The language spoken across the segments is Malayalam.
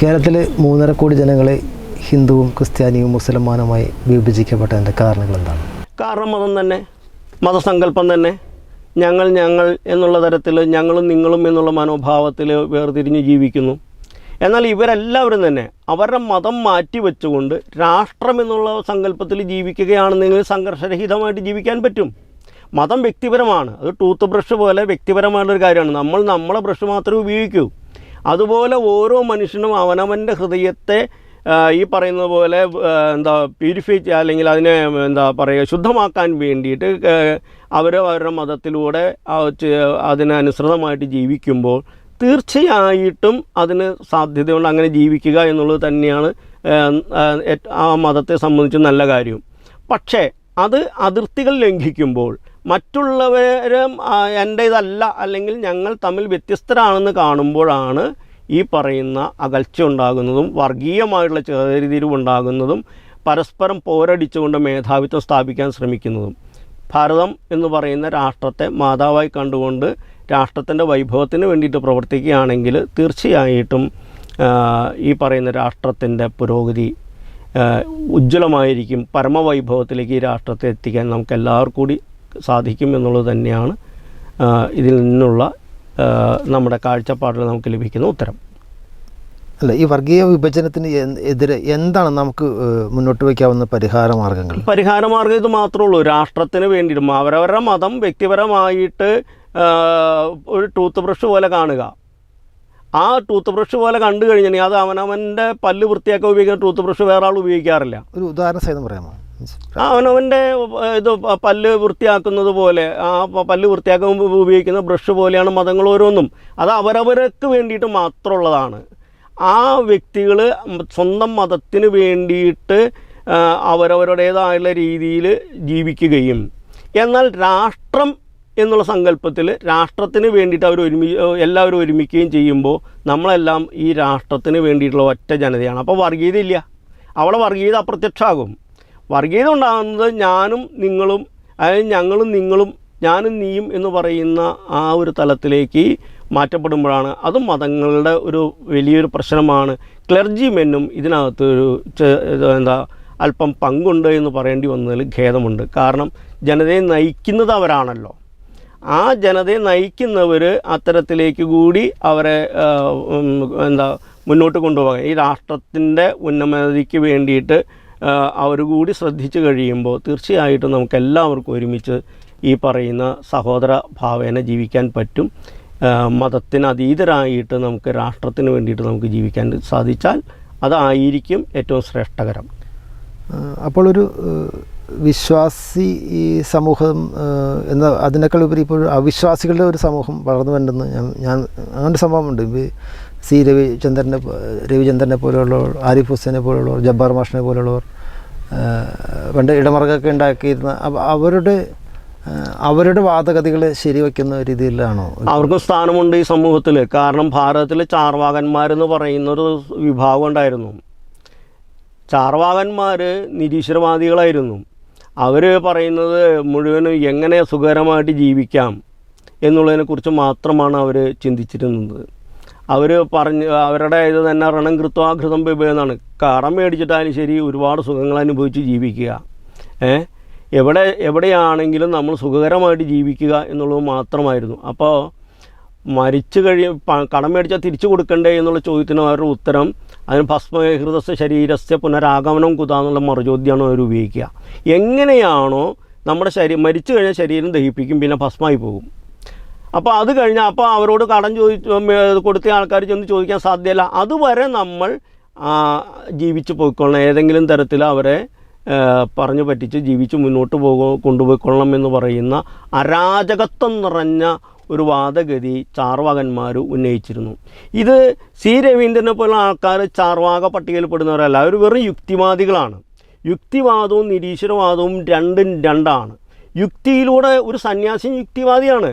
കേരളത്തിൽ 3.5 കോടി ജനങ്ങളെ ഹിന്ദുവും ക്രിസ്ത്യാനിയും മുസൽമാനുമായി വിഭജിക്കപ്പെട്ടതിൻ്റെ കാരണങ്ങൾ എന്താണ്? കാരണം മതം തന്നെ, മതസങ്കല്പം തന്നെ. ഞങ്ങൾ എന്നുള്ള തരത്തിൽ, ഞങ്ങളും നിങ്ങളും എന്നുള്ള മനോഭാവത്തിൽ വേർതിരിഞ്ഞ് ജീവിക്കുന്നു. എന്നാൽ ഇവരെല്ലാവരും തന്നെ അവരുടെ മതം മാറ്റി വെച്ചുകൊണ്ട് രാഷ്ട്രം എന്നുള്ള സങ്കല്പത്തിൽ ജീവിക്കുകയാണെന്നെങ്കിൽ സംഘർഷരഹിതമായിട്ട് ജീവിക്കാൻ പറ്റും. മതം വ്യക്തിപരമാണ്, അത് ടൂത്ത് ബ്രഷ് പോലെ വ്യക്തിപരമായിട്ടുള്ളൊരു കാര്യമാണ്. നമ്മളെ ബ്രഷ് മാത്രമേ ഉപയോഗിക്കൂ. അതുപോലെ ഓരോ മനുഷ്യനും അവനവൻ്റെ ഹൃദയത്തെ ഈ പറയുന്നത് പോലെ പ്യൂരിഫൈ ചെയ്യുക, അല്ലെങ്കിൽ അതിനെ ശുദ്ധമാക്കാൻ വേണ്ടിയിട്ട് അവരുടെ മതത്തിലൂടെ അതിനനുസൃതമായിട്ട് ജീവിക്കുമ്പോൾ തീർച്ചയായിട്ടും അതിന് സാധ്യതയുണ്ട്. അങ്ങനെ ജീവിക്കുക എന്നുള്ളത് തന്നെയാണ് ആ മതത്തെ സംബന്ധിച്ച് നല്ല കാര്യം. പക്ഷേ അത് അതിർത്തികൾ ലംഘിക്കുമ്പോൾ മറ്റുള്ളവരും എൻ്റേതല്ല, അല്ലെങ്കിൽ ഞങ്ങൾ തമ്മിൽ വ്യത്യസ്തരാണെന്ന് കാണുമ്പോഴാണ് ഈ പറയുന്ന അകൽച്ച ഉണ്ടാകുന്നതും വർഗീയമായിട്ടുള്ള ചേരിതിരിവുണ്ടാകുന്നതും പരസ്പരം പോരടിച്ചുകൊണ്ട് മേധാവിത്വം സ്ഥാപിക്കാൻ ശ്രമിക്കുന്നതും. ഭാരതം എന്ന് പറയുന്ന രാഷ്ട്രത്തെ മാതാവായി കണ്ടുകൊണ്ട് രാഷ്ട്രത്തിൻ്റെ വൈഭവത്തിന് വേണ്ടിയിട്ട് പ്രവർത്തിക്കുകയാണെങ്കിൽ തീർച്ചയായിട്ടും ഈ പറയുന്ന രാഷ്ട്രത്തിൻ്റെ പുരോഗതി ഉജ്ജ്വലമായിരിക്കും. പരമവൈഭവത്തിലേക്ക് ഈ രാഷ്ട്രത്തെ എത്തിക്കാൻ നമുക്ക് എല്ലാവർക്കും കൂടി സാധിക്കും എന്നുള്ളത് തന്നെയാണ് ഇതിൽ നിന്നുള്ള നമ്മുടെ കാഴ്ചപ്പാടിൽ നമുക്ക് ലഭിക്കുന്ന ഉത്തരം. അല്ല, ഈ വർഗീയ വിഭജനത്തിന് എതിരെ എന്താണ് നമുക്ക് മുന്നോട്ട് വയ്ക്കാവുന്ന പരിഹാര മാർഗ്ഗങ്ങൾ? പരിഹാരമാർഗ്ഗം ഇത് മാത്രമേ ഉള്ളൂ. രാഷ്ട്രത്തിന് വേണ്ടിയിട്ടും അവരവരുടെ മതം വ്യക്തിപരമായിട്ട് ഒരു ടൂത്ത് ബ്രഷ് പോലെ കാണുക. ആ ടൂത്ത് ബ്രഷ് പോലെ കണ്ടു കഴിഞ്ഞാൽ അത് അവനവൻ്റെ പല്ല് വൃത്തിയാക്കാൻ ഉപയോഗിക്കുന്ന ടൂത്ത് ബ്രഷ് വേറെ ആൾ ഉപയോഗിക്കാറില്ല. ഒരു ഉദാഹരണ സഹിതം പറയാമോ? അവനവൻ്റെ പല്ല് വൃത്തിയാക്കുന്നത് പോലെ, ആ പല്ല് വൃത്തിയാക്കാൻ ഉപയോഗിക്കുന്ന ബ്രഷ് പോലെയാണ് മതങ്ങൾ ഓരോന്നും. അത് അവരവർക്ക് വേണ്ടിയിട്ട് മാത്രമുള്ളതാണ്. ആ വ്യക്തികൾ സ്വന്തം മതത്തിന് വേണ്ടിയിട്ട് അവരവരുടേതായുള്ള രീതിയിൽ ജീവിക്കുകയും, എന്നാൽ രാഷ്ട്രം എന്നുള്ള സങ്കല്പത്തിൽ രാഷ്ട്രത്തിന് വേണ്ടിയിട്ട് എല്ലാവരും ഒരുമിക്കുകയും ചെയ്യുമ്പോൾ നമ്മളെല്ലാം ഈ രാഷ്ട്രത്തിന് വേണ്ടിയിട്ടുള്ള ഒറ്റ ജനതയാണ്. അപ്പോൾ വർഗീയത ഇല്ല, അവിടെ വർഗീയത അപ്രത്യക്ഷമാകും. വർഗീയത ഉണ്ടാകുന്നത് ഞാനും നിങ്ങളും, അതായത് ഞങ്ങളും നിങ്ങളും ഞാനും നീയും എന്ന് പറയുന്ന ആ ഒരു തലത്തിലേക്ക് മാറ്റപ്പെടുമ്പോഴാണ്. അതും മതങ്ങളുടെ ഒരു വലിയൊരു പ്രശ്നമാണ്. ക്ലർജിമെന്നും ഇതിനകത്ത് അല്പം പങ്കുണ്ട് എന്ന് പറയേണ്ടി വന്നതിൽ ഖേദമുണ്ട്. കാരണം ജനതയെ നയിക്കുന്നത് അവരാണല്ലോ. ആ ജനതയെ നയിക്കുന്നവർ അത്തരത്തിലേക്ക് കൂടി അവരെ മുന്നോട്ട് കൊണ്ടുപോകാൻ, ഈ രാഷ്ട്രത്തിൻ്റെ ഉന്നമതിക്ക് വേണ്ടിയിട്ട് അവർ കൂടി ശ്രദ്ധിച്ചു കഴിയുമ്പോൾ തീർച്ചയായിട്ടും നമുക്കെല്ലാവർക്കും ഒരുമിച്ച് ഈ പറയുന്ന സഹോദര ഭാവേന ജീവിക്കാൻ പറ്റും. മതത്തിനതീതരായിട്ട് നമുക്ക് രാഷ്ട്രത്തിന് വേണ്ടിയിട്ട് നമുക്ക് ജീവിക്കാൻ സാധിച്ചാൽ അതായിരിക്കും ഏറ്റവും ശ്രേഷ്ഠകരം. അപ്പോൾ ഒരു വിശ്വാസി ഈ സമൂഹം അതിനേക്കാൾ ഉപരി ഇപ്പോൾ അവിശ്വാസികളുടെ ഒരു സമൂഹം വളർന്നു വരുന്നുണ്ടെന്ന് ഞാൻ അങ്ങനെ സംഭവമുണ്ട്. രവിചന്ദ്രനെ പോലെയുള്ളവർ, ആരിഫ് ഹുസൈനെ പോലെയുള്ളവർ, ജബ്ബാർ മാഷിനെ പോലെയുള്ളവർ പണ്ട് ഇടമറുകൊക്കെ ഉണ്ടാക്കിയിരുന്ന അവരുടെ വാദഗതികൾ ശരിവയ്ക്കുന്ന രീതിയിലാണോ? അവർക്കും സ്ഥാനമുണ്ട് ഈ സമൂഹത്തിൽ. കാരണം ഭാരതത്തിൽ ചാർവാകന്മാരെന്ന് പറയുന്നൊരു വിഭാഗം ഉണ്ടായിരുന്നു. ചാർവാകന്മാർ നിരീശ്വരവാദികളായിരുന്നു. അവർ പറയുന്നത് മുഴുവനും എങ്ങനെ സുഖകരമായിട്ട് ജീവിക്കാം എന്നുള്ളതിനെക്കുറിച്ച് മാത്രമാണ് അവർ ചിന്തിച്ചിരുന്നത്. അവർ അവരുടെ ഇത് തന്നെ ഋണം കൃത്വാഘൃതം പിബയെന്നാണ്. കടം മേടിച്ചിട്ടാലും ശരി ഒരുപാട് സുഖങ്ങൾ അനുഭവിച്ച് ജീവിക്കുക. എവിടെയാണെങ്കിലും നമ്മൾ സുഖകരമായിട്ട് ജീവിക്കുക എന്നുള്ളത് മാത്രമായിരുന്നു. അപ്പോൾ മരിച്ചു കടം മേടിച്ചാൽ തിരിച്ചു കൊടുക്കണ്ടേ എന്നുള്ള ചോദ്യത്തിന് അവരുടെ ഉത്തരം അതിന് ഭസ്മഹൃതസ്യ ശരീരസ്യ പുനരാഗമനം കുതാന്നുള്ള മറുചോദ്യമാണ് അവർ ഉപയോഗിക്കുക. എങ്ങനെയാണോ നമ്മുടെ മരിച്ചു കഴിഞ്ഞാൽ ശരീരം ദഹിപ്പിക്കും, പിന്നെ ഭസ്മമായി പോകും. അപ്പോൾ അത് കഴിഞ്ഞാൽ അപ്പോൾ അവരോട് കടം കൊടുത്ത ആൾക്കാർ ചെന്ന് ചോദിക്കാൻ സാധ്യമല്ല. അതുവരെ നമ്മൾ ജീവിച്ചു പോയിക്കൊള്ളണം, ഏതെങ്കിലും തരത്തിൽ അവരെ പറഞ്ഞു പറ്റിച്ച് ജീവിച്ച് മുന്നോട്ട് കൊണ്ടുപോയിക്കൊള്ളണം എന്ന് പറയുന്ന അരാജകത്വം നിറഞ്ഞ ഒരു വാദഗതി ചാർവാകന്മാർ ഉന്നയിച്ചിരുന്നു. ഇത് സി രവീന്ദ്രനെ പോലുള്ള ആൾക്കാർ ചാർവാക പട്ടികയിൽപ്പെടുന്നവരല്ല. അവർ വെറും യുക്തിവാദികളാണ്. യുക്തിവാദവും നിരീശ്വരവാദവും രണ്ടും രണ്ടാണ്. യുക്തിയിലൂടെ ഒരു സന്യാസി യുക്തിവാദിയാണ്.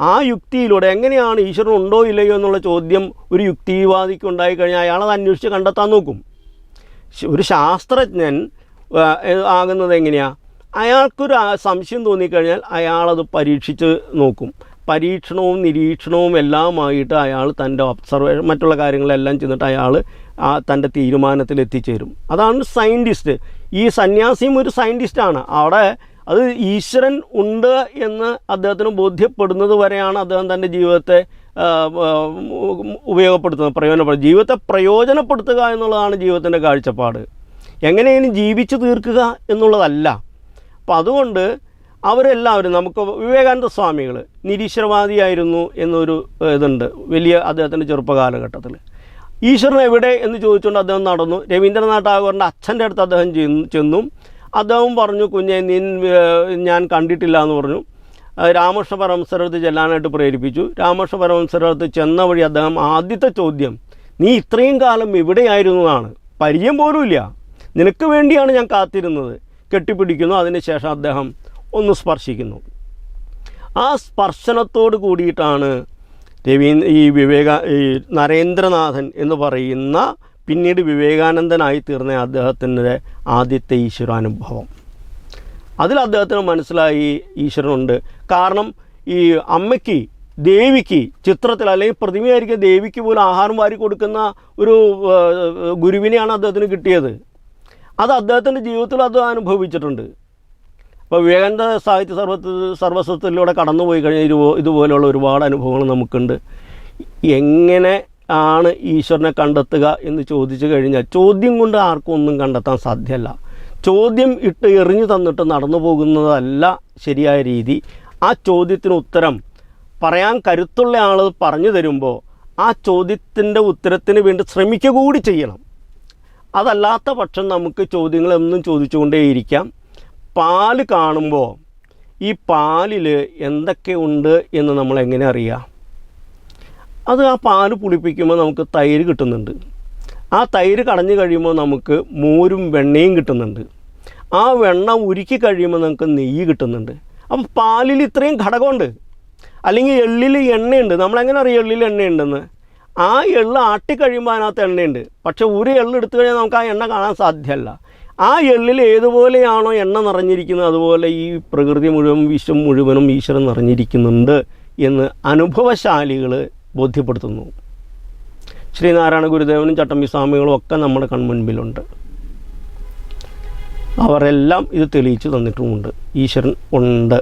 ആ യുക്തിയിലൂടെ എങ്ങനെയാണ് ഈശ്വരൻ ഉണ്ടോ ഇല്ലയോ എന്നുള്ള ചോദ്യം ഒരു യുക്തിവാദിക്ക് ഉണ്ടായിക്കഴിഞ്ഞാൽ അയാളത് അന്വേഷിച്ച് കണ്ടെത്താൻ നോക്കും. ഒരു ശാസ്ത്രജ്ഞൻ ആകുന്നത് എങ്ങനെയാണ്? അയാൾക്കൊരു സംശയം തോന്നിക്കഴിഞ്ഞാൽ അയാളത് പരീക്ഷിച്ച് നോക്കും. പരീക്ഷണവും നിരീക്ഷണവും എല്ലാമായിട്ട് അയാൾ തൻ്റെ ഒബ്സർവേഷൻ മറ്റുള്ള കാര്യങ്ങളെല്ലാം ചെന്നിട്ട് അയാൾ തൻ്റെ തീരുമാനത്തിൽ എത്തിച്ചേരും. അതാണ് സയൻറ്റിസ്റ്റ്. ഈ സന്യാസിയും ഒരു സയൻറ്റിസ്റ്റാണ്. അവിടെ അത് ഈശ്വരൻ ഉണ്ട് എന്ന് അദ്ദേഹത്തിന് ബോധ്യപ്പെടുന്നത് വരെയാണ് അദ്ദേഹം തൻ്റെ ജീവിതത്തെ ഉപയോഗപ്പെടുത്തുന്നത്, ജീവിതത്തെ പ്രയോജനപ്പെടുത്തുക എന്നുള്ളതാണ് ജീവിതത്തിൻ്റെ കാഴ്ചപ്പാട്. എങ്ങനെയാണ് ജീവിച്ചു തീർക്കുക എന്നുള്ളതല്ല. അപ്പം അതുകൊണ്ട് അവരെല്ലാവരും, നമുക്ക് വിവേകാനന്ദ സ്വാമികൾ നിരീശ്വരവാദിയായിരുന്നു എന്നൊരു ഇതുണ്ട് വലിയ അദ്ദേഹത്തിൻ്റെ ചെറുപ്പകാലഘട്ടത്തിൽ. ഈശ്വരൻ എവിടെ എന്ന് ചോദിച്ചുകൊണ്ട് അദ്ദേഹം നടന്നു. രവീന്ദ്രനാഥ് ടാഗോറിൻ്റെ അച്ഛൻ്റെ അടുത്ത് അദ്ദേഹം ചെന്നു. അദ്ദേഹം പറഞ്ഞു, കുഞ്ഞെ ഞാൻ കണ്ടിട്ടില്ല എന്ന് പറഞ്ഞു. രാമകൃഷ്ണ പരമഹംസരടുത്ത് ചെല്ലാനായിട്ട് പ്രേരിപ്പിച്ചു. രാമകൃഷ്ണ പരമഹംസരടുത്ത് ചെന്ന വഴി അദ്ദേഹം ആദ്യത്തെ ചോദ്യം, നീ ഇത്രയും കാലം എവിടെയായിരുന്നതാണ്, പരിചയം പോലുമില്ല, നിനക്ക് വേണ്ടിയാണ് ഞാൻ കാത്തിരുന്നത്, കെട്ടിപ്പിടിക്കുന്നു. അതിനുശേഷം അദ്ദേഹം ഒന്ന് സ്പർശിക്കുന്നു. ആ സ്പർശനത്തോട് കൂടിയിട്ടാണ് ഈ നരേന്ദ്രനാഥൻ എന്ന് പറയുന്ന പിന്നീട് വിവേകാനന്ദനായി തീർന്ന അദ്ദേഹത്തിൻ്റെ ആദ്യത്തെ ഈശ്വരാനുഭവം. അതിൽ അദ്ദേഹത്തിന് മനസ്സിലായി ഈശ്വരനുണ്ട്. കാരണം ഈ അമ്മയ്ക്ക്, ദേവിക്ക്, ചിത്രത്തിൽ അല്ലെങ്കിൽ പ്രതിമയായിരിക്കും ദേവിക്ക് പോലും ആഹാരം വാരി കൊടുക്കുന്ന ഒരു ഗുരുവിനെയാണ് അദ്ദേഹത്തിന് കിട്ടിയത്. അത് അദ്ദേഹത്തിൻ്റെ ജീവിതത്തിൽ അത് അനുഭവിച്ചിട്ടുണ്ട്. അപ്പോൾ വിവേകാനന്ദ സാഹിത്യ സർവസ്വത്തിലൂടെ കടന്നുപോയി കഴിഞ്ഞാൽ ഇതുപോലെയുള്ള ഒരുപാട് അനുഭവങ്ങൾ നമുക്കുണ്ട്. എങ്ങനെ ആണ് ഈശ്വരനെ കണ്ടെത്തുക എന്ന് ചോദിച്ചു കഴിഞ്ഞാൽ ചോദ്യം കൊണ്ട് ആർക്കും ഒന്നും കണ്ടെത്താൻ സാധ്യമല്ല. ചോദ്യം ഇട്ട് എറിഞ്ഞു തന്നിട്ട് നടന്നു പോകുന്നതല്ല ശരിയായ രീതി. ആ ചോദ്യത്തിന് ഉത്തരം പറയാൻ കരുത്തുള്ള ആൾ പറഞ്ഞു തരുമ്പോൾ ആ ചോദ്യത്തിൻ്റെ ഉത്തരത്തിന് വേണ്ടി ശ്രമിക്കുക കൂടി ചെയ്യണം. അതല്ലാത്ത പക്ഷം നമുക്ക് ചോദ്യങ്ങളൊന്നും ചോദിച്ചുകൊണ്ടേയിരിക്കാം. പാല് കാണുമ്പോൾ ഈ പാലിൽ എന്തൊക്കെ ഉണ്ട് എന്ന് നമ്മൾ എങ്ങനെ അറിയാം? അത് ആ പാല് പുളിപ്പിക്കുമ്പോൾ നമുക്ക് തൈര് കിട്ടുന്നുണ്ട്. ആ തൈര് കടഞ്ഞു കഴിയുമ്പോൾ നമുക്ക് മോരും വെണ്ണയും കിട്ടുന്നുണ്ട്. ആ വെണ്ണ ഉരുക്കി കഴിയുമ്പോൾ നമുക്ക് നെയ്യ് കിട്ടുന്നുണ്ട്. അപ്പം പാലിൽ ഇത്രയും ഘടകമുണ്ട്. അല്ലെങ്കിൽ എള്ളിൽ എണ്ണയുണ്ട്. നമ്മളെങ്ങനെ അറിയാം എള്ളിൽ എണ്ണയുണ്ടെന്ന്? ആ എള്ള് ആട്ടിക്കഴിയുമ്പോൾ അതിനകത്ത് എണ്ണയുണ്ട്. പക്ഷേ ഒരു എള്ള് എടുത്തു കഴിഞ്ഞാൽ നമുക്ക് ആ എണ്ണ കാണാൻ സാധ്യമല്ല. ആ എള്ളിൽ ഏതുപോലെയാണോ എണ്ണ നിറഞ്ഞിരിക്കുന്നത് അതുപോലെ ഈ പ്രകൃതി മുഴുവൻ, വിശ്വം മുഴുവനും ഈശ്വരൻ നിറഞ്ഞിരിക്കുന്നുണ്ട് എന്ന് അനുഭവശാലികൾ ബോധ്യപ്പെടുത്തുന്നു. ശ്രീനാരായണ ഗുരുദേവനും ചട്ടമ്പി സ്വാമികളും ഒക്കെ നമ്മുടെ കൺമുൻപിലുണ്ട്. അവരെല്ലാം ഇത് തെളിയിച്ചു തന്നിട്ടുമുണ്ട്. ഈശ്വരൻ ഉണ്ട്.